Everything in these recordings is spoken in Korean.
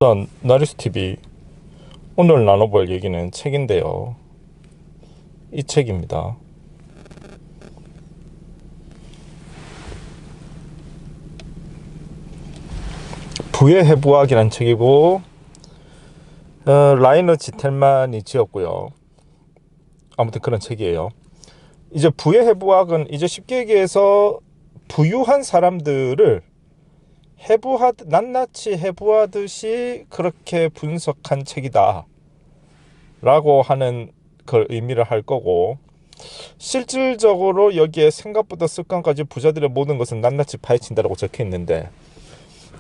자, 나리스TV 오늘 나눠볼 얘기는 책인데요. 이 책입니다. 부의 해부학이라는 책이고 라이너 지텔만이 지었고요. 아무튼 그런 책이에요. 이제 부의 해부학은 이제 쉽게 얘기해서 부유한 사람들을 낱낱이 해부하듯이 그렇게 분석한 책이다 라고 하는 걸 의미를 할 거고, 실질적으로 여기에 생각보다 습관까지 부자들의 모든 것은 낱낱이 파헤친다라고 적혀 있는데,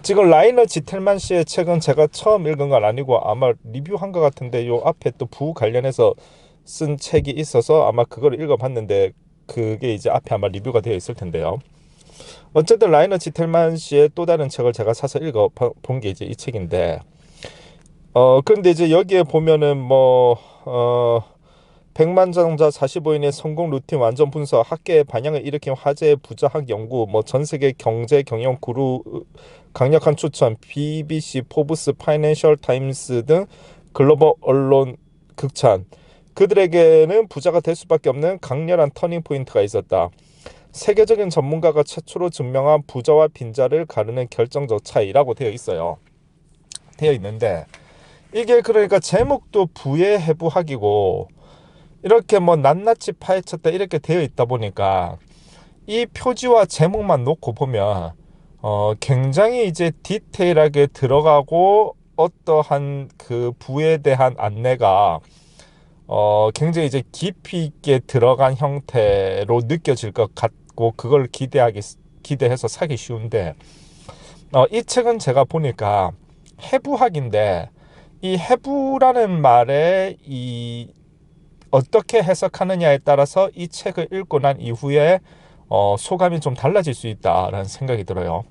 지금 라이너 지텔만 씨의 책은 제가 처음 읽은 건 아니고 아마 리뷰한 것 같은데, 요 앞에 또 부 관련해서 쓴 책이 있어서 아마 그걸 읽어봤는데 그게 이제 앞에 아마 리뷰가 되어 있을 텐데요. 어쨌든 라이너 지텔만 씨의 또 다른 책을 제가 사서 읽어본 게 이제 이 책인데, 그런데 이제 여기에 보면은 백만장자 45인의 성공 루틴 완전 분석, 학계의 반향을 일으킨 화제의 부자학 연구, 전 세계 경제 경영 구루 강력한 추천, BBC, 포브스, 파이낸셜 타임스 등 글로벌 언론 극찬. 그들에게는 부자가 될 수밖에 없는 강렬한 터닝 포인트가 있었다. 세계적인 전문가가 최초로 증명한 부자와 빈자를 가르는 결정적 차이라고 되어 있는데, 이게 그러니까 제목도 부의 해부학이고 이렇게 낱낱이 파헤쳤다 이렇게 되어 있다 보니까 이 표지와 제목만 놓고 보면 굉장히 이제 디테일하게 들어가고 어떠한 그 부에 대한 안내가 굉장히 이제 깊이 있게 들어간 형태로 느껴질 것 같고, 그걸 기대해서 사기 쉬운데, 이 책은 제가 보니까 해부학인데, 이 해부라는 말에 어떻게 해석하느냐에 따라서 이 책을 읽고 난 이후에 소감이 좀 달라질 수 있다라는 생각이 들어요.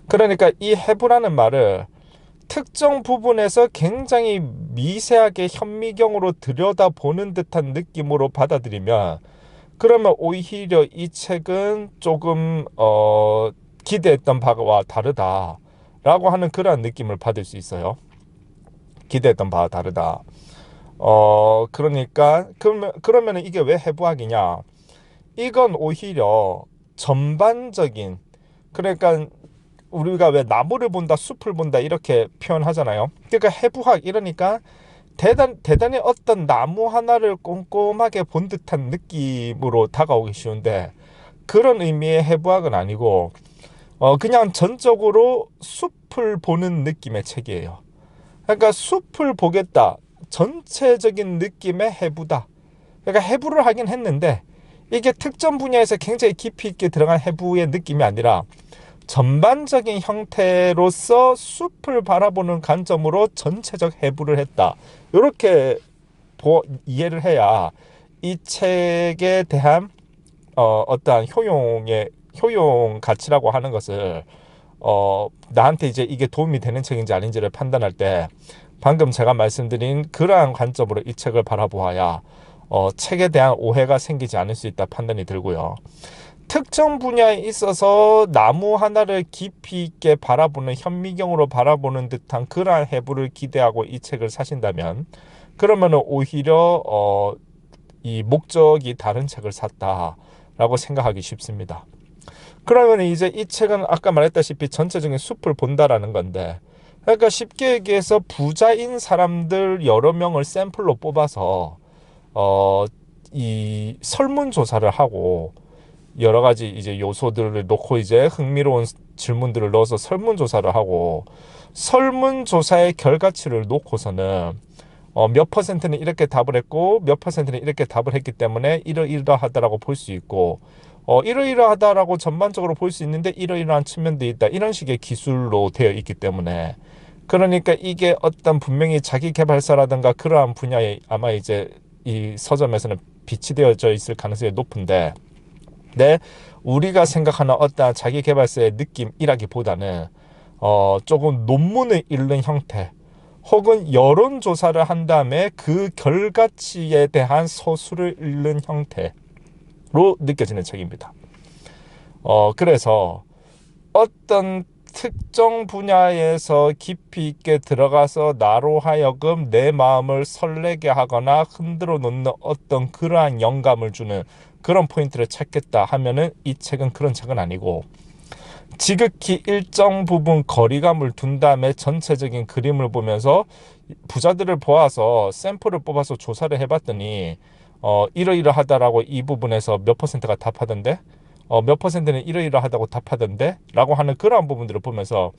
그러니까 이 해부라는 말을 특정 부분에서 굉장히 미세하게 현미경으로 들여다보는 듯한 느낌으로 받아들이면, 그러면 오히려 이 책은 조금 기대했던 바와 다르다라고 하는 그러한 느낌을 받을 수 있어요. 기대했던 바와 다르다. 그러니까 그러면 이게 왜 해부학이냐? 이건 오히려 전반적인, 그러니까 우리가 왜 나무를 본다, 숲을 본다 이렇게 표현하잖아요. 그러니까 해부학 이러니까 대단히 어떤 나무 하나를 꼼꼼하게 본 듯한 느낌으로 다가오기 쉬운데, 그런 의미의 해부학은 아니고 그냥 전적으로 숲을 보는 느낌의 책이에요. 그러니까 숲을 보겠다, 전체적인 느낌의 해부다. 그러니까 해부를 하긴 했는데 이게 특정 분야에서 굉장히 깊이 있게 들어간 해부의 느낌이 아니라 전반적인 형태로서 숲을 바라보는 관점으로 전체적 해부를 했다. 이렇게 이해를 해야 이 책에 대한 어떠한 효용 가치라고 하는 것을 나한테 이제 이게 도움이 되는 책인지 아닌지를 판단할 때, 방금 제가 말씀드린 그러한 관점으로 이 책을 바라보아야 책에 대한 오해가 생기지 않을 수 있다 판단이 들고요. 특정 분야에 있어서 나무 하나를 깊이 있게 바라보는, 현미경으로 바라보는 듯한 그러한 해부를 기대하고 이 책을 사신다면, 그러면 오히려 이 목적이 다른 책을 샀다라고 생각하기 쉽습니다. 그러면 이제 이 책은 아까 말했다시피 전체적인 숲을 본다라는 건데, 그러니까 쉽게 얘기해서 부자인 사람들 여러 명을 샘플로 뽑아서 이 설문조사를 하고 여러 가지 이제 요소들을 놓고 이제 흥미로운 질문들을 넣어서 설문조사를 하고, 설문조사의 결과치를 놓고서는 몇 퍼센트는 이렇게 답을 했고 몇 퍼센트는 이렇게 답을 했기 때문에 이러이러하다라고 볼 수 있고, 이러이러하다라고 전반적으로 볼 수 있는데 이러이러한 측면도 있다, 이런 식의 기술로 되어 있기 때문에, 그러니까 이게 어떤 분명히 자기 개발사라든가 그러한 분야에 아마 이제 이 서점에서는 비치되어져 있을 가능성이 높은데, 우리가 생각하는 어떤 자기 개발사의 느낌이라기보다는 조금 논문을 읽는 형태, 혹은 여론조사를 한 다음에 그 결과치에 대한 서술을 읽는 형태로 느껴지는 책입니다. 그래서 어떤 특정 분야에서 깊이 있게 들어가서 나로 하여금 내 마음을 설레게 하거나 흔들어 놓는 어떤 그러한 영감을 주는 그런 포인트를 찾겠다 하면은 이 책은 그런 책은 아니고, 지극히 일정 부분 거리감을 둔 다음에 전체적인 그림을 보면서 부자들을 보아서 샘플을 뽑아서 조사를 해봤더니 이러이러하다라고 이 부분에서 몇 퍼센트가 답하던데, 몇 퍼센트는 이러이러하다고 답하던데 라고 하는 그러한 부분들을 보면서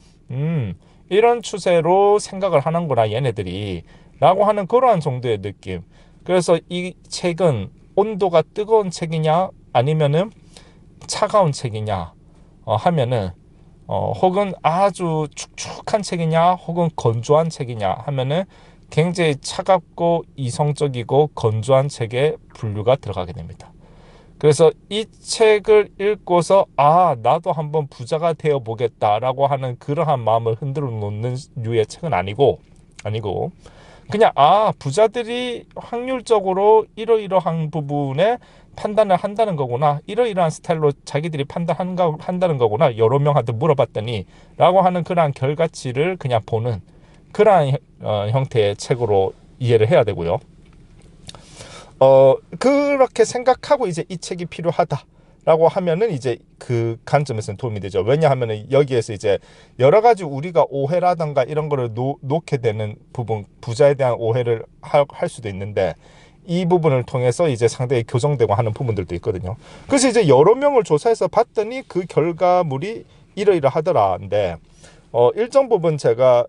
이런 추세로 생각을 하는구나 얘네들이 라고 하는 그러한 정도의 느낌. 그래서 이 책은 온도가 뜨거운 책이냐 아니면은 차가운 책이냐 하면은 혹은 아주 축축한 책이냐 혹은 건조한 책이냐 하면은 굉장히 차갑고 이성적이고 건조한 책에 분류가 들어가게 됩니다. 그래서 이 책을 읽고서 나도 한번 부자가 되어 보겠다라고 하는 그러한 마음을 흔들어 놓는 류의 책은 아니고 그냥 부자들이 확률적으로 이러이러한 부분에 판단을 한다는 거구나, 이러이러한 스타일로 자기들이 판단한다는 거구나, 여러 명한테 물어봤더니 라고 하는 그러한 결과치를 그냥 보는 그러한 형태의 책으로 이해를 해야 되고요. 그렇게 생각하고 이제 이 책이 필요하다라고 하면은 이제 그 관점에서는 도움이 되죠. 왜냐하면은 여기에서 이제 여러 가지 우리가 오해라던가 이런 거를 놓게 되는 부분, 부자에 대한 오해를 할 수도 있는데, 이 부분을 통해서 이제 상당히 교정되고 하는 부분들도 있거든요. 그래서 이제 여러 명을 조사해서 봤더니 그 결과물이 이러이러하더라는데, 일정 부분 제가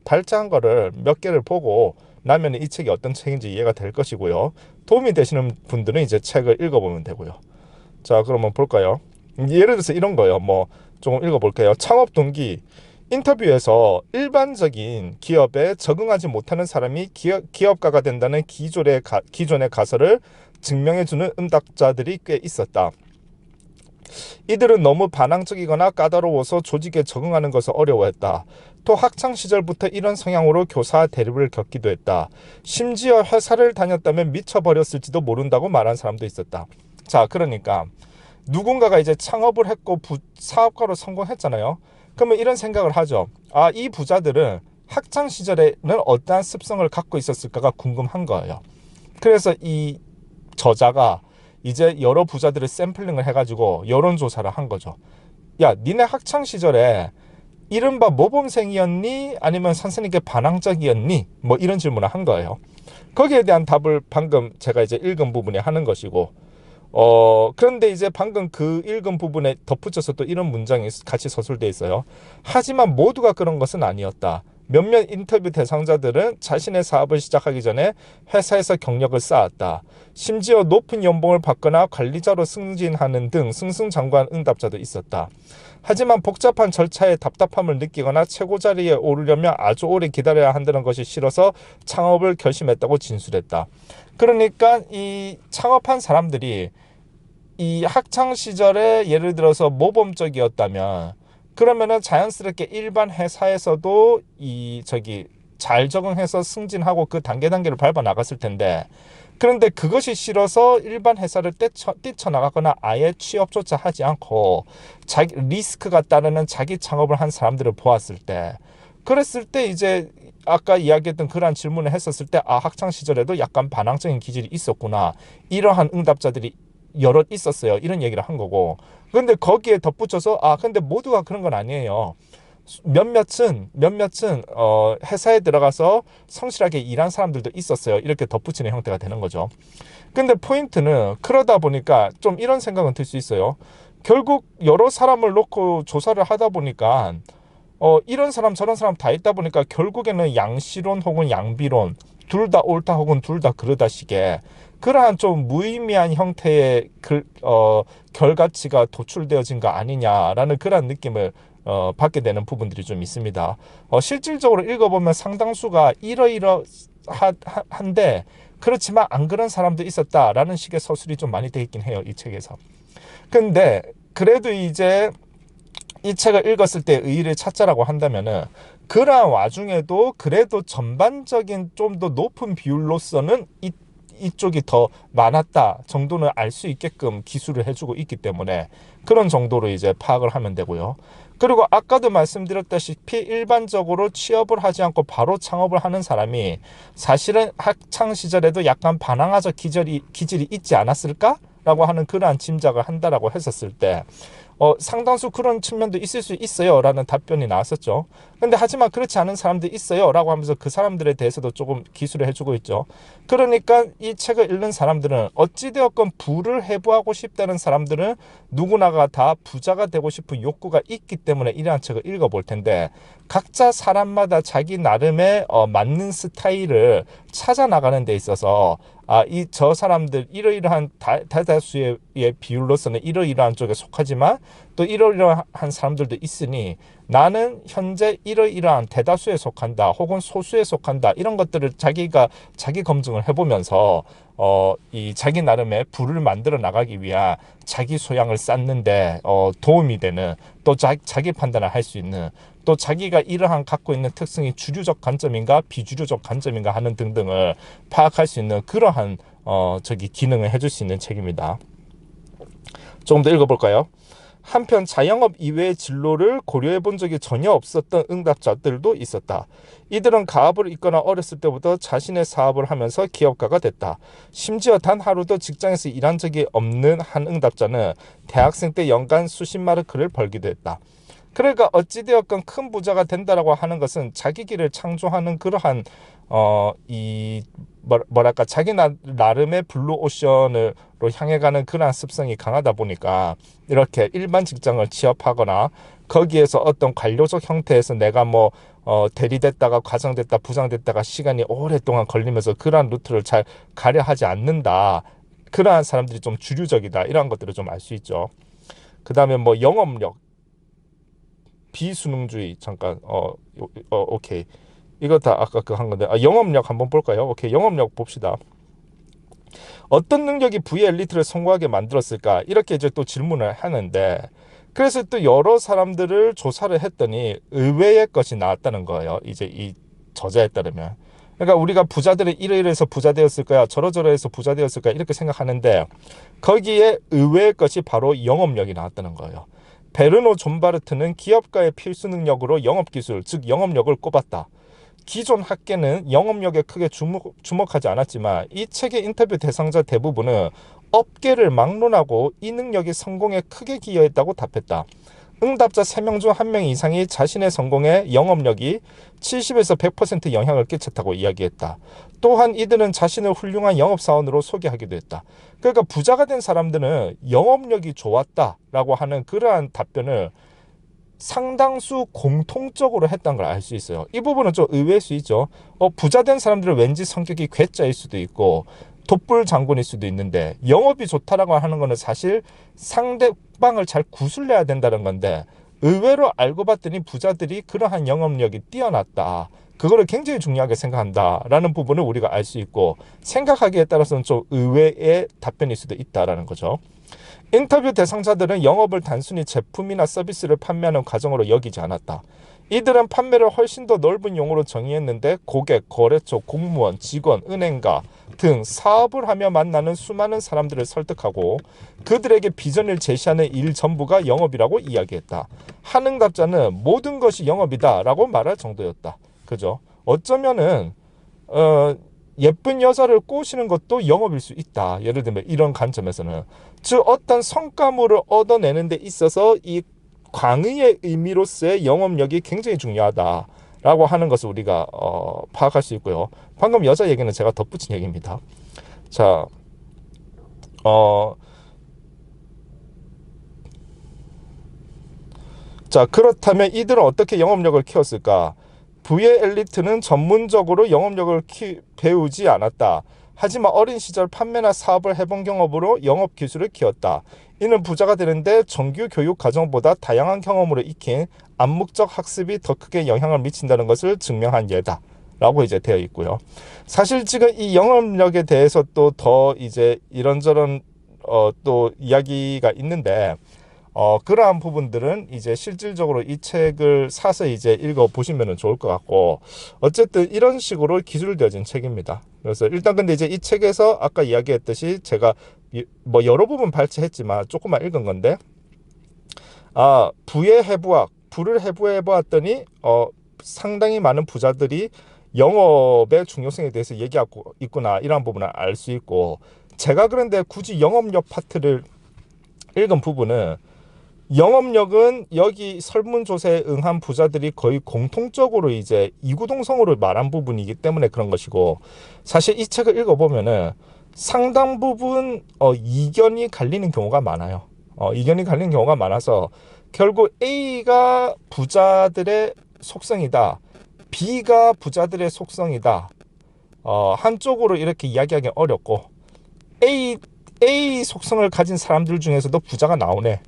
발췌한 거를 몇 개를 보고 나면 이 책이 어떤 책인지 이해가 될 것이고요. 도움이 되시는 분들은 이제 책을 읽어보면 되고요. 자, 그러면 볼까요? 예를 들어서 이런 거예요. 조금 읽어볼게요. 창업 동기. 인터뷰에서 일반적인 기업에 적응하지 못하는 사람이 기업가가 된다는 기존의 가설을 증명해주는 응답자들이 꽤 있었다. 이들은 너무 반항적이거나 까다로워서 조직에 적응하는 것을 어려워했다. 또 학창시절부터 이런 성향으로 교사 대립을 겪기도 했다. 심지어 회사를 다녔다면 미쳐버렸을지도 모른다고 말한 사람도 있었다. 자, 그러니까 누군가가 이제 창업을 했고 사업가로 성공했잖아요. 그러면 이런 생각을 하죠. 이 부자들은 학창시절에는 어떠한 습성을 갖고 있었을까가 궁금한 거예요. 그래서 이 저자가 이제 여러 부자들을 샘플링을 해가지고 여론조사를 한 거죠. 야, 니네 학창시절에 이른바 모범생이었니? 아니면 선생님께 반항적이었니? 이런 질문을 한 거예요. 거기에 대한 답을 방금 제가 이제 읽은 부분에 하는 것이고, 그런데 이제 방금 그 읽은 부분에 덧붙여서 또 이런 문장이 같이 서술되어 있어요. 하지만 모두가 그런 것은 아니었다. 몇몇 인터뷰 대상자들은 자신의 사업을 시작하기 전에 회사에서 경력을 쌓았다. 심지어 높은 연봉을 받거나 관리자로 승진하는 등 승승장구한 응답자도 있었다. 하지만 복잡한 절차에 답답함을 느끼거나 최고 자리에 오르려면 아주 오래 기다려야 한다는 것이 싫어서 창업을 결심했다고 진술했다. 그러니까 이 창업한 사람들이 이 학창 시절에 예를 들어서 모범적이었다면, 그러면은 자연스럽게 일반 회사에서도 잘 적응해서 승진하고 그 단계를 밟아 나갔을 텐데, 그런데 그것이 싫어서 일반 회사를 뛰쳐나가거나 아예 취업조차 하지 않고 자기 리스크가 따르는 자기 창업을 한 사람들을 보았을 때, 그랬을 때 이제 아까 이야기했던 그러한 질문을 했었을 때 학창 시절에도 약간 반항적인 기질이 있었구나, 이러한 응답자들이 여럿 있었어요, 이런 얘기를 한 거고. 근데 거기에 덧붙여서 근데 모두가 그런 건 아니에요. 몇몇은 회사에 들어가서 성실하게 일한 사람들도 있었어요, 이렇게 덧붙이는 형태가 되는 거죠. 근데 포인트는 그러다 보니까 좀 이런 생각은 들 수 있어요. 결국 여러 사람을 놓고 조사를 하다 보니까 이런 사람 저런 사람 다 있다 보니까 결국에는 양시론 혹은 양비론, 둘 다 옳다 혹은 둘 다 그르다 식의 그러한 좀 무의미한 형태의 결과치가 도출되어진 거 아니냐라는 그런 느낌을 받게 되는 부분들이 좀 있습니다. 실질적으로 읽어보면 상당수가 이러이러한데 그렇지만 안 그런 사람도 있었다라는 식의 서술이 좀 많이 돼 있긴 해요, 이 책에서. 근데 그래도 이제 이 책을 읽었을 때 의의를 찾자라고 한다면은, 그러한 와중에도 그래도 전반적인 좀 더 높은 비율로서는 이쪽이 더 많았다 정도는 알 수 있게끔 기술을 해주고 있기 때문에 그런 정도로 이제 파악을 하면 되고요. 그리고 아까도 말씀드렸다시피 일반적으로 취업을 하지 않고 바로 창업을 하는 사람이 사실은 학창 시절에도 약간 반항아적 기질이 있지 않았을까라고 하는 그러한 짐작을 한다라고 했었을 때 상당수 그런 측면도 있을 수 있어요 라는 답변이 나왔었죠. 근데 하지만 그렇지 않은 사람도 있어요 라고 하면서 그 사람들에 대해서도 조금 기술을 해주고 있죠. 그러니까 이 책을 읽는 사람들은 어찌되었건 부를 해부하고 싶다는 사람들은 누구나가 다 부자가 되고 싶은 욕구가 있기 때문에 이러한 책을 읽어볼 텐데, 각자 사람마다 자기 나름의 맞는 스타일을 찾아 나가는 데 있어서 저 사람들 이러이러한 대다수의 비율로서는 이러이러한 쪽에 속하지만 또 이러이러한 사람들도 있으니 나는 현재 이러이러한 대다수에 속한다 혹은 소수에 속한다, 이런 것들을 자기가 자기 검증을 해보면서 이 자기 나름의 부를 만들어 나가기 위한 자기 소양을 쌓는데 도움이 되는, 또 자기 판단을 할 수 있는, 또 자기가 이러한 갖고 있는 특성이 주류적 관점인가 비주류적 관점인가 하는 등등을 파악할 수 있는 그러한 기능을 해줄 수 있는 책입니다. 조금 더 읽어볼까요? 한편 자영업 이외의 진로를 고려해 본 적이 전혀 없었던 응답자들도 있었다. 이들은 가업을 잇거나 어렸을 때부터 자신의 사업을 하면서 기업가가 됐다. 심지어 단 하루도 직장에서 일한 적이 없는 한 응답자는 대학생 때 연간 수십 마르크를 벌기도 했다. 그러니까 어찌되었건 큰 부자가 된다라고 하는 것은 자기 길을 창조하는 그러한 뭐랄까 자기 나름의 블루오션으로 향해 가는 그러한 습성이 강하다 보니까 이렇게 일반 직장을 취업하거나 거기에서 어떤 관료적 형태에서 내가 대리됐다가 과장됐다 부장됐다가 시간이 오랫동안 걸리면서 그러한 루트를 잘 가려 하지 않는다. 그러한 사람들이 좀 주류적이다. 이러한 것들을 좀 알 수 있죠. 그 다음에 영업력, 비수능주의, 잠깐 오케이, 이거 다 아까 한 건데 영업력 한번 볼까요? 오케이, 영업력 봅시다. 어떤 능력이 부의 엘리트를 성공하게 만들었을까? 이렇게 이제 또 질문을 하는데, 그래서 또 여러 사람들을 조사를 했더니 의외의 것이 나왔다는 거예요. 이제 이 저자에 따르면. 그러니까 우리가 부자들은 이러이러해서 부자 되었을 거야, 저러저러해서 부자 되었을 거야, 이렇게 생각하는데 거기에 의외의 것이 바로 영업력이 나왔다는 거예요. 베르노 존바르트는 기업가의 필수 능력으로 영업기술, 즉 영업력을 꼽았다. 기존 학계는 영업력에 크게 주목하지 않았지만 이 책의 인터뷰 대상자 대부분은 업계를 막론하고 이 능력이 성공에 크게 기여했다고 답했다. 응답자 3명 중 1명 이상이 자신의 성공에 영업력이 70에서 100% 영향을 끼쳤다고 이야기했다. 또한 이들은 자신을 훌륭한 영업사원으로 소개하기도 했다. 그러니까 부자가 된 사람들은 영업력이 좋았다라고 하는 그러한 답변을 상당수 공통적으로 했다는 걸 알 수 있어요. 이 부분은 좀 의외일 수 있죠. 부자 된 사람들은 왠지 성격이 괴짜일 수도 있고 돛불 장군일 수도 있는데, 영업이 좋다라고 하는 거는 사실 상대방을 잘 구슬려야 된다는 건데, 의외로 알고 봤더니 부자들이 그러한 영업력이 뛰어났다, 그거를 굉장히 중요하게 생각한다라는 부분을 우리가 알 수 있고, 생각하기에 따라서는 좀 의외의 답변일 수도 있다라는 거죠. 인터뷰 대상자들은 영업을 단순히 제품이나 서비스를 판매하는 과정으로 여기지 않았다. 이들은 판매를 훨씬 더 넓은 용어로 정의했는데 고객, 거래처, 공무원, 직원, 은행가 등 사업을 하며 만나는 수많은 사람들을 설득하고 그들에게 비전을 제시하는 일 전부가 영업이라고 이야기했다. 한 응답자는 모든 것이 영업이다 라고 말할 정도였다. 그죠? 어쩌면은 예쁜 여자를 꼬시는 것도 영업일 수 있다. 예를 들면 이런 관점에서는, 즉 어떤 성과물을 얻어내는 데 있어서 이 광의의 의미로서의 영업력이 굉장히 중요하다라고 하는 것을 우리가 파악할 수 있고요. 방금 여자 얘기는 제가 덧붙인 얘기입니다. 자, 그렇다면 이들은 어떻게 영업력을 키웠을까? 부의 엘리트는 전문적으로 영업력을 배우지 않았다. 하지만 어린 시절 판매나 사업을 해본 경험으로 영업 기술을 키웠다. 이는 부자가 되는데 정규 교육 과정보다 다양한 경험으로 익힌 암묵적 학습이 더 크게 영향을 미친다는 것을 증명한 예다. 라고 이제 되어 있고요. 사실 지금 이 영업력에 대해서 또 더 이제 이런저런 또 이야기가 있는데, 그러한 부분들은 이제 실질적으로 이 책을 사서 이제 읽어 보시면 좋을 것 같고, 어쨌든 이런 식으로 기술되어진 책입니다. 그래서 일단 근데 이제 이 책에서 아까 이야기했듯이 제가 여러 부분 발췌했지만 조금만 읽은 건데, 부의 해부학, 부를 해부해 보았더니 상당히 많은 부자들이 영업의 중요성에 대해서 얘기하고 있구나, 이런 부분을 알 수 있고, 제가 그런데 굳이 영업력 파트를 읽은 부분은, 영업력은 여기 설문조사에 응한 부자들이 거의 공통적으로 이제 이구동성으로 말한 부분이기 때문에 그런 것이고, 사실 이 책을 읽어보면은 상당 부분 이견이 갈리는 경우가 많아요. 이견이 갈리는 경우가 많아서 결국 A가 부자들의 속성이다, B가 부자들의 속성이다, 한쪽으로 이렇게 이야기하기 어렵고, A 속성을 가진 사람들 중에서도 부자가 나오네,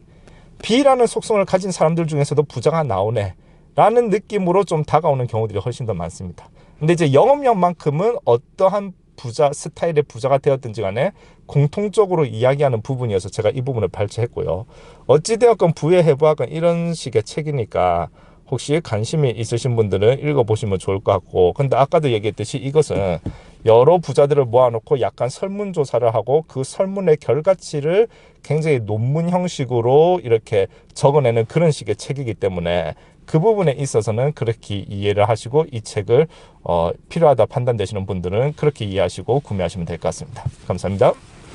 B라는 속성을 가진 사람들 중에서도 부자가 나오네 라는 느낌으로 좀 다가오는 경우들이 훨씬 더 많습니다. 근데 이제 영업력만큼은 어떠한 부자 스타일의 부자가 되었든지 간에 공통적으로 이야기하는 부분이어서 제가 이 부분을 발췌했고요. 어찌되었건 부의 해부학은 이런 식의 책이니까 혹시 관심이 있으신 분들은 읽어보시면 좋을 것 같고, 근데 아까도 얘기했듯이 이것은 여러 부자들을 모아놓고 약간 설문조사를 하고 그 설문의 결과치를 굉장히 논문 형식으로 이렇게 적어내는 그런 식의 책이기 때문에 그 부분에 있어서는 그렇게 이해를 하시고, 이 책을 필요하다 판단되시는 분들은 그렇게 이해하시고 구매하시면 될 것 같습니다. 감사합니다.